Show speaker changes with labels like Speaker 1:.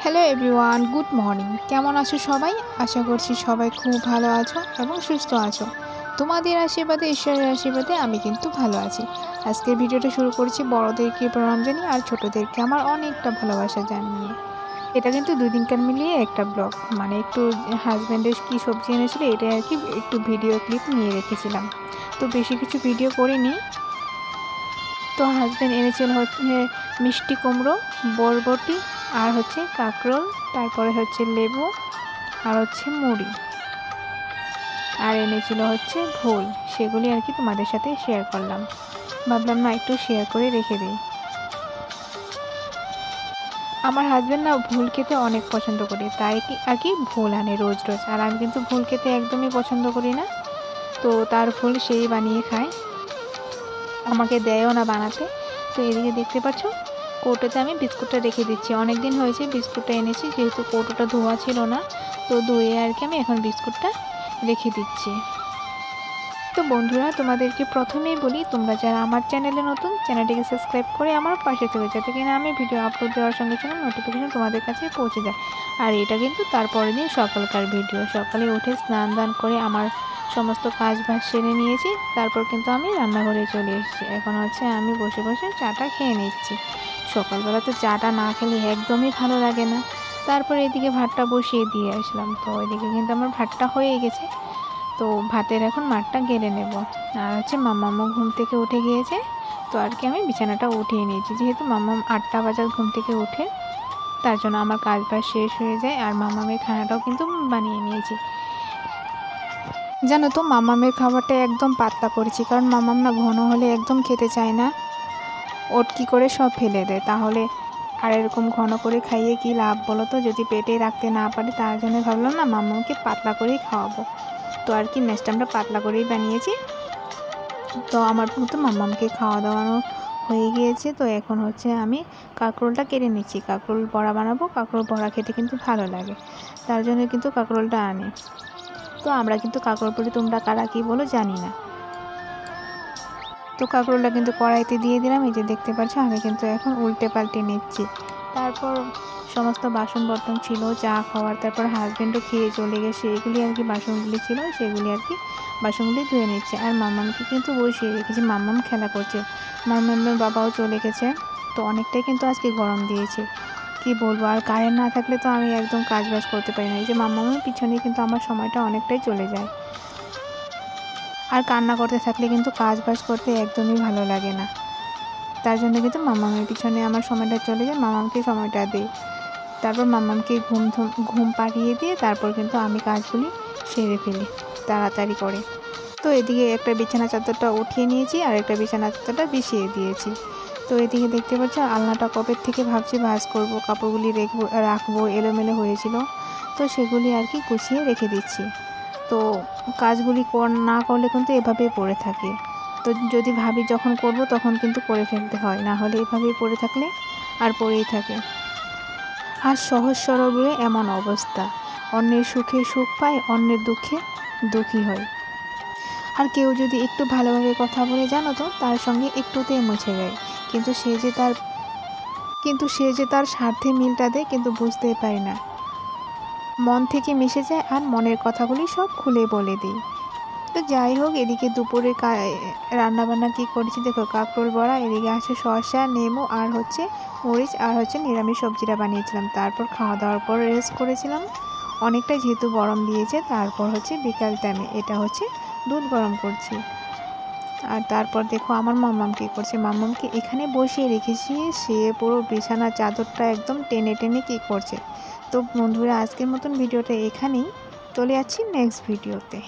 Speaker 1: Hello everyone, good morning. কেমন আছো সবাই? আশা করছি সবাই খুব ভালো আছো এবং সুস্থ আছো। তোমাদের আশীর্বাদে, ঈশ্বরের আশীর্বাদে আমি কিন্তু ভালো আছি। আজকের ভিডিওটা শুরু করছি বড়োদেরকে প্রণাম জানিয়ে আর ছোটোদেরকে আমার অনেকটা ভালোবাসা জানিয়ে। এটা কিন্তু 2 দিনকার মিলিয়ে একটা ব্লগ, মানে একটু হাজব্যান্ডের কী সবজি এনেছিল এটাই আর কি একটু ভিডিও ক্লিপ নিয়ে রেখেছিলাম। তো বেশি কিছু ভিডিও করিনি। তো হাজব্যান্ড এনেছিল হচ্ছে মিষ্টি কুমড়ো, বরবটি আর হচ্ছে কাঁকরোল, তারপরে হচ্ছে লেবু আর হচ্ছে মুড়ি, আর এনেছিল হচ্ছে ভোল। সেগুলি আর কি তোমাদের সাথে শেয়ার করলাম, ভাবলাম না একটু শেয়ার করে রেখে দিই। আমার হাজব্যান্ড না ভোল খেতে অনেক পছন্দ করে, তাই কি আর কি ভোল আনে রোজ রোজ, আর আমি কিন্তু ভোল খেতে একদমই পছন্দ করি না। তো তার ভোল সেই বানিয়ে খায়, আমাকে দেয়ও না বানাতে। তো এদিকে দেখতে পাচ্ছ কৌটোতে আমি বিস্কুটটা রেখে দিচ্ছি। অনেক দিন হয়েছে বিস্কুটটা এনেছি, যেহেতু কৌটোটা ধোয়া ছিল না, তো ধুয়ে আর কি আমি এখন বিস্কুটটা রেখে দিচ্ছি। তো বন্ধুরা, তোমাদেরকে প্রথমেই বলি, তোমরা যারা আমার চ্যানেলে নতুন, চ্যানেলটিকে সাবস্ক্রাইব করে আমার পাশে থেকে, যাতে কিনা আমি ভিডিও আপলোড দেওয়ার সঙ্গে সঙ্গে নোটিফিকেশন তোমাদের কাছে পৌঁছে যায়। আর এটা কিন্তু তারপরের দিন সকালকার ভিডিও। সকালে উঠে স্নান দান করে আমার সমস্ত কাজ বাজ সেরে নিয়েছি, তারপর কিন্তু আমি রান্নাঘরে চলে এসেছি। এখন হচ্ছে আমি বসে বসে চাটা খেয়ে নিচ্ছি। সকালবেলা তো চাটা না খেলে একদমই ভালো লাগে না। তারপরে এদিকে ভাতটা বসিয়ে দিয়ে আসলাম, তো এদিকে কিন্তু আমার ভাতটা হয়ে গেছে। তো ভাতের এখন মাঠটা গেড়ে নেব। আর হচ্ছে মাম্মামও ঘুম থেকে উঠে গিয়েছে, তো আর কি আমি বিছানাটা উঠিয়ে নিয়েছি, যেহেতু মাম্মাম 8টা বাজার ঘুম থেকে উঠে, তার জন্য আমার কাজ বাজ শেষ হয়ে যায়। আর মাম্মামের খানাটাও কিন্তু বানিয়ে নিয়েছি। জানো তো, মাম্মামের খাবারটা একদম পাতলা করেছি, কারণ মাম্মাম না ঘন হলে একদম খেতে চায় না, ওটকি করে সব ফেলে দেয়। তাহলে আর এরকম ঘন করে খাইয়ে কি লাভ বলো তো, যদি পেটে রাখতে না পারি। তার জন্য ভাবলাম না মাম্মামকে পাতলা করেই খাওয়াবো। তো আর কি নেক্সট আমরা পাতলা করেই বানিয়েছি। তো আমার মতো মাম্মামকে খাওয়া দাওয়ানো হয়ে গিয়েছে। তো এখন হচ্ছে আমি কাঁকরোলটা কেটে নিচ্ছি, কাঁকরোল বড়া বানাবো। কাঁকরোল বড়া খেতে কিন্তু ভালো লাগে, তার জন্য কিন্তু কাঁকরোলটা আনি। তো আমরা কিন্তু কাঁকরোল বলি, তোমরা কারা কী বলো জানি না। তো কাঁকরোলটা কিন্তু কড়াইতে দিয়ে দিলাম। এই যে দেখতে পাচ্ছ, আমি কিন্তু এখন উল্টে পাল্টে নিচ্ছি। তারপর সমস্ত বাসন বর্তন ছিল চা খাওয়ার, তারপর হাজব্যান্ডও খেয়ে চলে গেছে, এগুলি আর কি বাসনগুলি ছিল, সেগুলি আর কি বাসনগুলি ধুয়ে নিচ্ছে। আর মাম্মামকে কিন্তু বসিয়ে রেখেছি, মাম্মাম খেলা করছে। মাম্মামের বাবাও চলে গেছে। তো অনেকটাই কিন্তু আজকে গরম দিয়েছে, কি বলবো। আর কারেন্ট না থাকলে তো আমি একদম কাজ বাজ করতে পারি না। এই যে মাম্মামের পিছনে কিন্তু আমার সময়টা অনেকটাই চলে যায়। আর কান্না করতে থাকলে কিন্তু কাজ বাজ করতে একদমই ভালো লাগে না, তার জন্য কিন্তু মাম্মামের পিছনে আমার সময়টা চলে যায়। মাম্মামকে সময়টা দিই, তারপর মাম্মামকে ঘুম পাড়িয়ে দিয়ে তারপর কিন্তু আমি কাজগুলি সেরে ফেলি তাড়াতাড়ি করে। তো এদিকে একটা বিছানা চাদরটা উঠিয়ে নিয়েছি, আর একটা বিছানা চাদরটা বিছিয়ে দিয়েছি। তো এদিকে দেখতে পাচ্ছ আলনাটা কবে থেকে ভাবছি ভাঁজ করবো, কাপড়গুলি রাখবো এলোমেলো হয়েছিল, তো সেগুলি আর কি গুছিয়ে রেখে দিচ্ছি। তো কাজগুলি না করলে কিন্তু এভাবেই পড়ে থাকে। তো যদি ভাবি যখন করব তখন কিন্তু করে ফেলতে হয়, না হলে এভাবেই পড়ে থাকলে আর পড়েই থাকে। আর সহজ সরলে এমন অবস্থা, অন্যের সুখে সুখ পায়, অন্যের দুঃখে দুঃখী হয়। আর কেউ যদি একটু ভালোভাবে কথা বলে, জানো তো, তার সঙ্গে একটুতেই মুছে যায়। কিন্তু সে যে তার স্বার্থে মিলটা দেয়, কিন্তু বুঝতেই পারি না। মন থেকে মিশে যায় আর মনের কথাগুলি সব খুলে বলে দিই। তো যাই হোক, এদিকে দুপুরে রান্নাবান্না কী করেছি দেখো, কাঁকরোল বড়া, এদিকে আছে শসা, নেমু আর হচ্ছে মরিচ, আর হচ্ছে নিরামিষ সবজিটা বানিয়েছিলাম। তারপর খাওয়া দাওয়ার পর রেস্ট করেছিলাম অনেকটাই, যেহেতু গরম দিয়েছে। তারপর হচ্ছে বিকাল টাইমে এটা হচ্ছে দুধ গরম করছি। আর তারপর দেখো আমার মাম্মাম কী করছে, মাম্মামকে এখানে বসিয়ে রেখেছি, সে পুরো বিছানা চাদরটা একদম টেনে টেনে কী করছে। তো বন্ধুরা, আজকের মতন ভিডিওটা এখানেই, চলে যাচ্ছি নেক্সট ভিডিওতে।